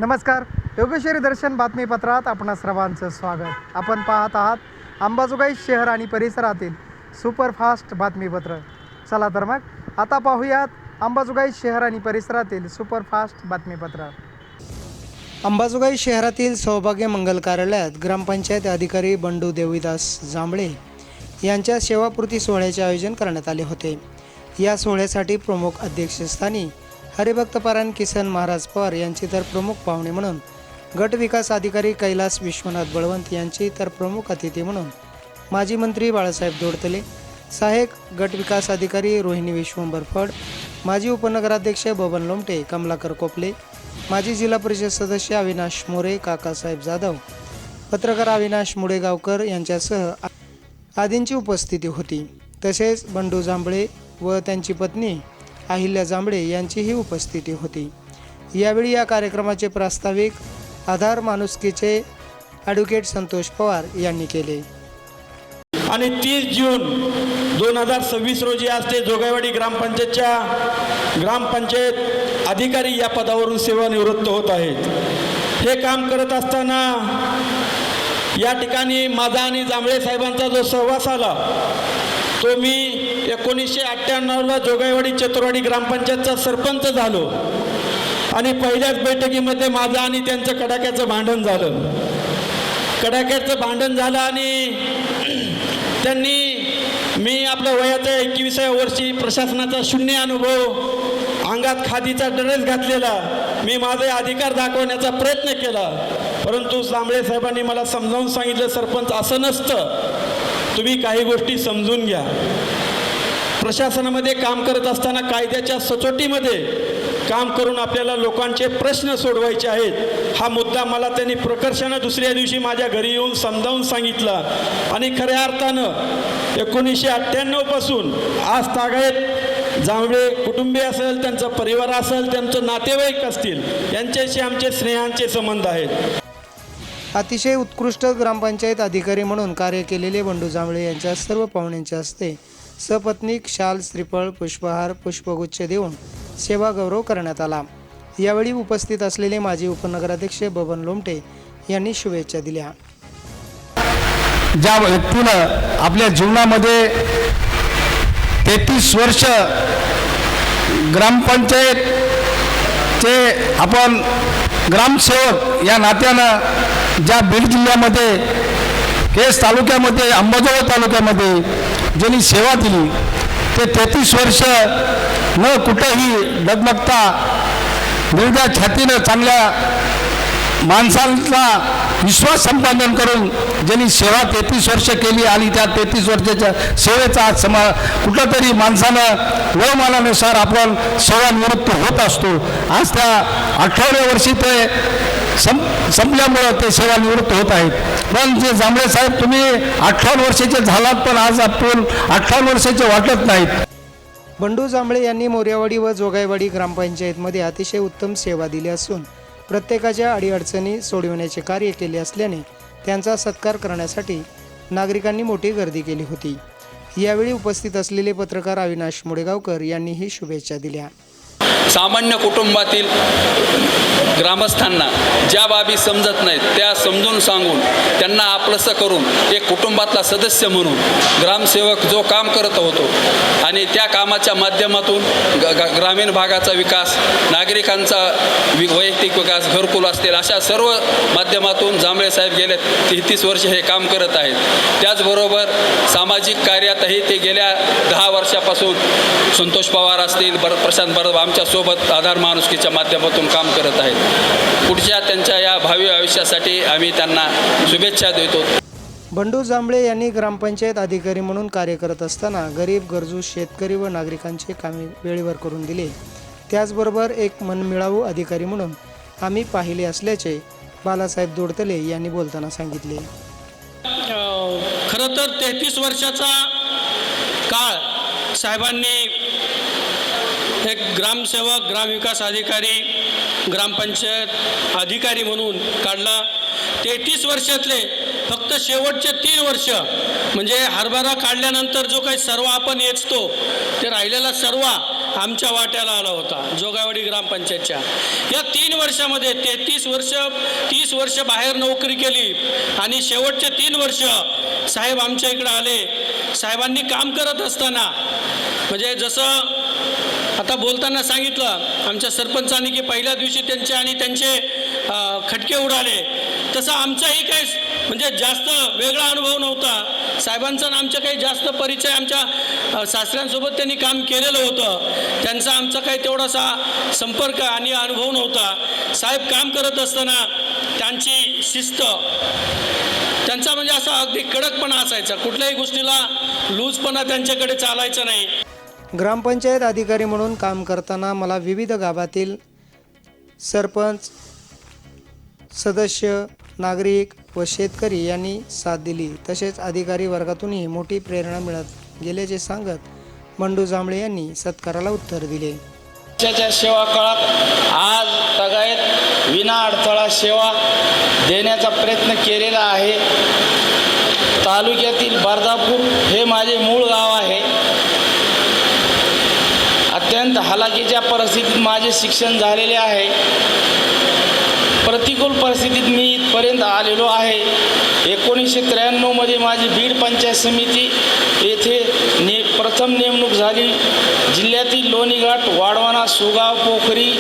नमस्कार. योगेश्वरी दर्शन बातमीपत्रात आपणा सर्वांचं स्वागत. आपण पाहत आहात अंबाजोगाई शहर आणि परिसरातील सुपरफास्ट बातमीपत्र. चला तर मग आता पाहूयात अंबाजोगाई शहर आणि परिसरातील सुपरफास्ट बातमीपत्र. अंबाजोगाई शहरातील सौभाग्य मंगल कार्यालयात ग्रामपंचायत अधिकारी बंडू देवीदास जांभळे यांच्या सेवापूर्ती सोहळ्याचे आयोजन करण्यात आले होते. या सोहळ्यासाठी प्रमुख अध्यक्षस्थानी हरिभक्तपरायण किसन महाराज पवार यांची तर प्रमुख पाहुणे म्हणून गट विकास अधिकारी कैलास विश्वनाथ बळवंत यांची तर प्रमुख अतिथी म्हणून माजी मंत्री बाळासाहेब दोडतले, सहाय्यक गट विकास अधिकारी रोहिणी विश्वंभर फड, माजी उपनगराध्यक्ष बबन लोमटे, कमलाकर कोपले, माजी जिल्हा परिषद सदस्य अविनाश मोरे, काकासाहेब जाधव, पत्रकार अविनाश मुडेगावकर यांच्यासह आदींची उपस्थिती होती. तसेच बंडू जांभळे व त्यांची पत्नी अहिल्या जांभळे यांचीही उपस्थिती होती. यावेळी या कार्यक्रमाचे प्रास्ताविक आधार माणुसकीचे ॲडव्होकेट संतोष पवार यांनी केले. आणि 30 जून 2026 रोजी आज ते जोगाईवाडी ग्रामपंचायतच्या ग्रामपंचायत अधिकारी या पदावरून सेवानिवृत्त होत आहेत. हे काम करत असताना या ठिकाणी माझा आणि जांभळे साहेबांचा जो सहवास आला तो मी 1998ला जोगाईवाडी चतुरवाडी ग्रामपंचायतचा सरपंच झालो आणि पहिल्याच बैठकीमध्ये माझं आणि त्यांचं कडाक्याचं भांडण झालं आणि त्यांनी मी आपल्या वयाच्या 21व्या वर्षी प्रशासनाचा शून्य अनुभव, अंगात खादीचा ड्रेस घातलेला, मी माझे अधिकार दाखवण्याचा प्रयत्न केला. परंतु जांभळे साहेबांनी मला समजावून सांगितलं, सरपंच असं नसतं, तुम्ही काही गोष्टी समजून घ्या. प्रशासनामध्ये काम करत असताना कायद्याच्या सचोटीमध्ये काम करून आपल्याला लोकांचे प्रश्न सोडवायचे आहेत. हा मुद्दा मला त्यांनी प्रकर्षानं दुसऱ्या दिवशी माझ्या घरी येऊन समजावून सांगितला आणि खऱ्या अर्थानं 1998 पासून आज तागायत जांभळे कुटुंबीय असेल, त्यांचा परिवार असेल, त्यांचं नातेवाईक असतील, यांच्याशी आमचे स्नेहांचे संबंध आहेत. अतिशय उत्कृष्ट ग्रामपंचायत अधिकारी म्हणून कार्य केलेले बंडू जांभळे यांच्या सर्व पाहुण्यांच्या हस्ते सपत्नीक, शाल, श्रीफळ, पुष्पहार, पुष्पगुच्छ देऊन सेवा गौरव करण्यात आला. यावेळी उपस्थित असलेले माजी उपनगराध्यक्ष बबन लोमटे यांनी शुभेच्छा दिल्या. ज्या व्यक्तीनं आपल्या जीवनामध्ये 33 वर्ष ग्रामपंचायतचे आपण ग्रामसेवक या नात्यानं ज्या बीड जिल्ह्यामध्ये, केस तालुक्यामध्ये, अंबाजोगाई तालुक्यामध्ये ज्यांनी सेवा दिली, ते 33 वर्ष न कुठेही डगमगता निर्भय छातीनं चांगल्या माणसांचा विश्वास संपादन करून ज्यांनी सेवा 33 वर्ष केली आणि त्या 33 वर्षाच्या सेवेचा आज कुठंतरी माणसानं वयोमानानुसार आपण सेवानिवृत्त होत असतो. आज त्या 18व्या वर्षी ते संपल्यामुळं ते सेवानिवृत्त होत आहेत. पण जे जांभळे साहेब, तुम्ही 58 वर्षाचे झालात, पण आज आपण 58 वर्षाचे वाटत नाहीत. बंडू जांभळे यांनी मोर्यावाडी व जोगाईवाडी ग्रामपंचायतमध्ये अतिशय उत्तम सेवा दिली असून प्रत्येकाच्या अडीअडचणी सोडविण्याचे कार्य केले असल्याने त्यांचा सत्कार करण्यासाठी नागरिकांनी मोठी गर्दी केली होती. यावेळी उपस्थित असलेले पत्रकार अविनाश मुडेगावकर यांनीही शुभेच्छा दिल्या. सामान्य कुटुंबातील ग्रामस्थांना ज्या बाबी समजत नाहीत त्या समजून सांगून त्यांना आपलंसं करून एक कुटुंबातला सदस्य म्हणून ग्रामसेवक जो काम करत होतो आणि त्या कामाच्या माध्यमातून ग्रामीण भागाचा विकास, नागरिकांचा वैयक्तिक विकास, घरकुल असतील, अशा सर्व माध्यमातून जांभळे साहेब गेले 33 वर्ष हे काम करत आहेत. त्याचबरोबर सामाजिक कार्यातही ते गेल्या 10 वर्षापासून संतोष पवार असतील, प्रशांत बर्द आमच्या सोबत आधार माणुसकीच्या माध्यमातून काम करत आहेत. पुढच्या त्यांच्या या भावी आयुष्यासाठी आम्ही त्यांना शुभेच्छा देतो. बंडू जांभळे यांनी ग्रामपंचायत अधिकारी म्हणून कार्य करत असताना गरीब, गरजू शेतकरी व नागरिकांचे कामे वेळेवर करून दिले. त्याचबरोबर एक मनमिळावू अधिकारी म्हणून आम्ही पाहिले असल्याचे बाळासाहेब दोडतले यांनी बोलताना सांगितले. खरं तर 33 वर्षाचा काळ साहेबांनी एक ग्रामसेवक, ग्रामविकास अधिकारी, ग्रामपंचायत अधिकारी म्हणून काढला. 33 वर्षातले फक्त शेवटचे 3 वर्ष म्हणजे हरभरा काढल्यानंतर जो काही सर्व आपण वेचतो ते राहिलेला सर्व आमच्या वाट्याला आला होता जोगावडी ग्रामपंचायतच्या. या 3 वर्षामध्ये 30 वर्ष बाहेर नोकरी केली आणि शेवटचे 3 वर्ष साहेब आमच्या इकडे आले. साहेबांनी काम करत असताना म्हणजे जसं आता बोलताना सांगितलं आमच्या सरपंचांनी की पहिल्या दिवशी त्यांचे खटके उडाले, तसं आमचाही काही म्हणजे जास्त वेगळा अनुभव नव्हता. साहेबांचा आमच्या काही जास्त परिचय आमच्या सासऱ्यांसोबत त्यांनी काम केलेलं होतं, त्यांचा आमचा काही तेवढासा संपर्क आणि अनुभव नव्हता. साहेब काम करत असताना त्यांची शिस्त, त्यांचा म्हणजे असा अगदी कडकपणा असायचा, कुठल्याही गोष्टीला लूजपणा त्यांच्याकडे चालायचा नाही. ग्रामपंचायत अधिकारी म्हणून काम करताना मला विविध गावातील सरपंच, सदस्य, नागरिक व शेतकरी यांनी साथ दिली. तसेच अधिकारी वर्गातूनही मोठी प्रेरणा मिळत गेल्याचे सांगत बंडू जांभळे यांनी सत्काराला उत्तर दिले. पक्षाच्या सेवा काळात आज तगायत विना अडथळा सेवा देण्याचा प्रयत्न केलेला आहे. तालुक्यातील बर्दापूर हे माझे मूळ गाव आहे. अत्यंत हालाकीच्या परिस्थितीत माझे शिक्षण झालेले आहे. प्रतिकूल परिस्थितीत मी इथपर्यंत आलेलो आहे. 1993मध्ये माझी बीड पंचायत समिती येथे प्रथम नेमणूक झाली. जिल्ह्यातील लोणीघाट, वाढवाणा, सुगाव, पोखरी,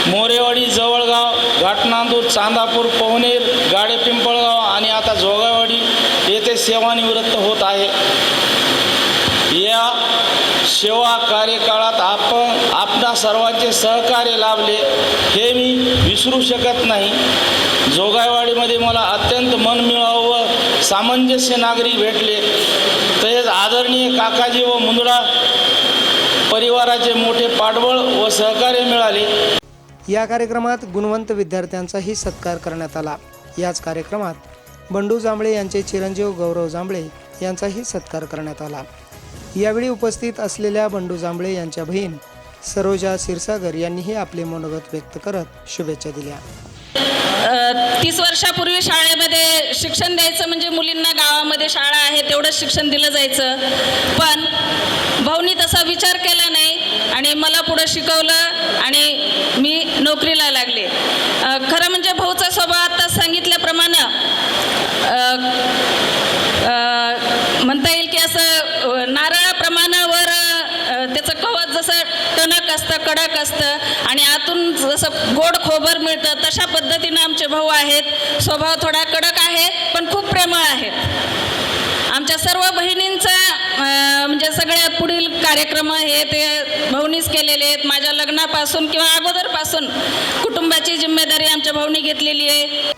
मोरेवाडी, जवळगाव, घाटनांदूर, चांदापूर, पवनेर, गाडेपिंपळगाव आणि आता जोगावडी येथे सेवानिवृत्त होत आहे. या सेवा कार्यकाळात आपणा सर्वांचे सहकार्य लाभले हे मी विसरू शकत नाही. जोगाईवाडीमध्ये मला अत्यंत मनमिळावू व सामंजस्य नागरिक भेटले. तसेच आदरणीय काकाजी व मुंदडा परिवाराचे मोठे पाठबळ व सहकार्य मिळाले. या कार्यक्रमात गुणवंत विद्यार्थ्यांचाही सत्कार करण्यात आला. याच कार्यक्रमात बंडू जांभळे यांचे चिरंजीव गौरव जांभळे यांचाही सत्कार करण्यात आला. यावेळी उपस्थित असलेल्या बंडू जांभळे यांच्या बहीण सरोजा क्षीरसागर यांनीही आपले मनोगत व्यक्त करत शुभेच्छा दिल्या. 30 वर्षापूर्वी शाळेमध्ये शिक्षण द्यायचं म्हणजे मुलींना गावामध्ये शाळा आहे तेवढंच शिक्षण दिलं जायचं, पण भाऊनी तसा विचार केला नाही आणि मला पुढं शिकवलं आणि मी नोकरीला लागले. खरं म्हणजे भाऊचा स्वभाव आता सांगितल्याप्रमाणे म्हणता येईल की असं नारळाप्रमाणे वर त्याचं कवच जसं टणक असतं, कडक असतं आणि आतून जसं गोड खोबर मिळतं तशा पद्धतीनं आमचे भाऊ आहेत. स्वभाव थोडा कडक आहे पण खूप प्रेमळ आहेत. आमच्या सर्व बहिणींचा म्हणजे सगळ्या पुढील कार्यक्रम हे ते भाऊनीच केलेले आहेत. माझ्या लग्नापासून किंवा अगोदरपासून कुटुंबाची जिम्मेदारी आमच्या भाऊनी घेतलेली आहे.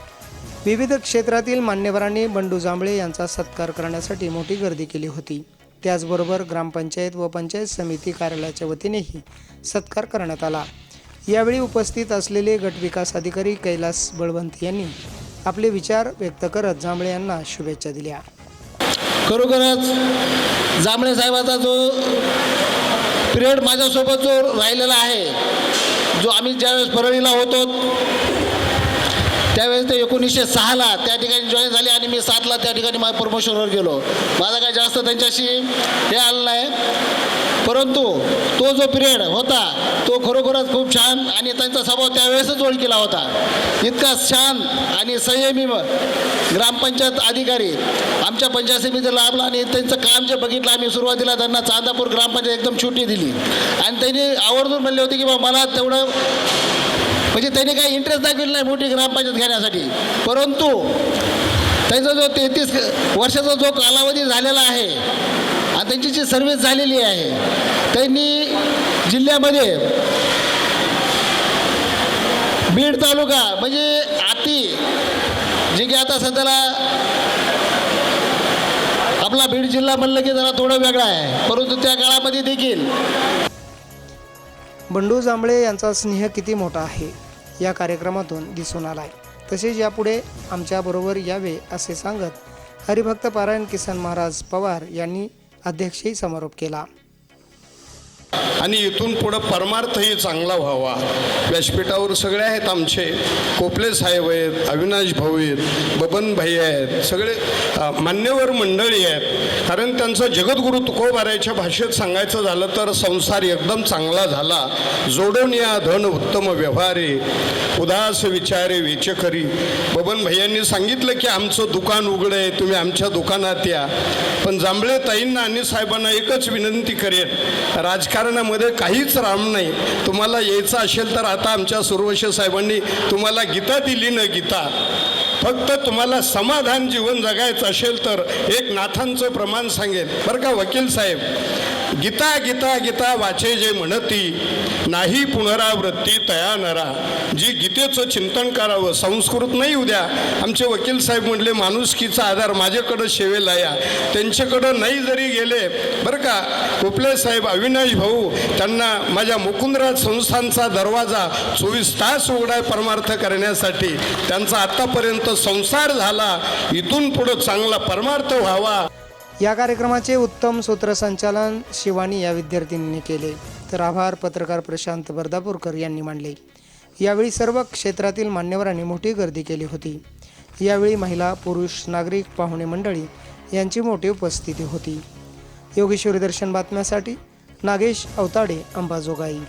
विविध क्षेत्रातील मान्यवरांनी बंडू जांभळे यांचा सत्कार करण्यासाठी मोठी गर्दी केली होती. त्याचबरोबर ग्रामपंचायत व पंचायत समिती कार्यालयाच्या वतीनेही सत्कार करण्यात आला. यावेळी उपस्थित असलेले गट विकास अधिकारी कैलास बळवंत यांनी आपले विचार व्यक्त करत जांभळे यांना शुभेच्छा दिल्या. खरोखरच जांभळे साहेबाचा जो पिरियड माझ्यासोबत जो राहिलेला आहे, जो आम्ही ज्यावेळेस परळीला होतो त्यावेळेस ते 1906ला त्या ठिकाणी जॉईन झाले आणि मी 7ला त्या ठिकाणी माझ्या प्रमोशनवर गेलो. माझा काय जास्त त्यांच्याशी हे आलं नाही, परंतु तो जो पिरियड होता तो खरोखरच खूप छान आणि त्यांचा स्वभाव त्यावेळेसच ओळखीला होता. इतका छान आणि संयमी ग्रामपंचायत अधिकारी आमच्या पंचायत समितीला लाभला आणि त्यांचं काम जे बघितलं आम्ही सुरुवातीला त्यांना चांदापूर ग्रामपंचायत एकदम छोटी दिली आणि त्यांनी आवर्जून म्हणले होते की बा मला तेवढं म्हणजे त्यांनी काही इंटरेस्ट दाखविला नाही मोठी ग्रामपंचायत घेण्यासाठी, परंतु त्यांचा जो 33 वर्षाचा जो कालावधी झालेला आहे आणि त्यांची जी सर्व्हिस झालेली आहे, त्यांनी जिल्ह्यामध्ये बीड तालुका म्हणजे जे की आता सध्याला आपला बीड जिल्हा म्हणलं की जरा थोडं वेगळा आहे, परंतु त्या काळामध्ये देखील बंडू जांभळे यांचा स्नेह किती मोठा आहे या कार्यक्रमातून दिसून आलाय. तसेच यापुढे आमच्याबरोबर यावे असे सांगत हरिभक्त पारायण किसन महाराज पवार यांनी अध्यक्षही समारोप केला. आणि इथून पुढं परमार्थही चांगला व्हावा. व्यासपीठावर सगळे आहेत, आमचे कोपले साहेब आहेत, अविनाश भाऊ आहेत, बबन भाई आहेत, सगळे मान्यवर मंडळी आहेत. कारण त्यांचं जगद्गुरू तुकोबाराच्या भाषेत सांगायचं झालं तर संसार एकदम चांगला झाला. जोडून या धन उत्तम व्यवहारे, उदास विचारे वेचकरी. बबन भैयांनी सांगितलं की आमचं दुकान उघडं आहे, तुम्ही आमच्या दुकानात या. पण जांभळे ताईंना आणि साहेबांना एकच विनंती करेन, राजकारणामध्ये काहीच राम नाही. तुम्हाला यायचं असेल तर आता आमच्या सुरवशे साहेबांनी तुम्हाला गीता दिली ना, गीता. फक्त तुम्हाला समाधान जीवन जगायचं असेल तर एक नाथांचं प्रमाण सांगेल बरं का वकील साहेब. गीता गीता गीता वाचे जे म्हणती, नाही पुनरावृत्ती तया नरा. जी गीतेचं चिंतन करावं, संस्कृत नाही. उद्या आमचे वकील साहेब म्हणले माणुसकीचा आधार माझ्याकडं शेवेला या, त्यांच्याकडं नाही जरी गेले बरं का कोपले साहेब, अविनाश भाऊ, त्यांना माझ्या मुकुंदराज संस्थांचा दरवाजा 24 तास उघडाय परमार्थ करण्यासाठी. त्यांचा आत्तापर्यंत संसार झाला, इथून पुढं चांगला परमार्थ व्हावा. या कार्यक्रमाचे उत्तम सूत्रसंचालन शिवानी या विद्यार्थिनींनी केले, तर आभार पत्रकार प्रशांत बर्दापूरकर यांनी मानले. यावेळी सर्व क्षेत्रातील मान्यवरांनी मोठी गर्दी केली होती. यावेळी महिला, पुरुष, नागरिक, पाहुणे मंडळी यांची मोठी उपस्थिती होती. योगेश्वरी दर्शन बातम्यासाठी नागेश अवताडे, अंबाजोगाई.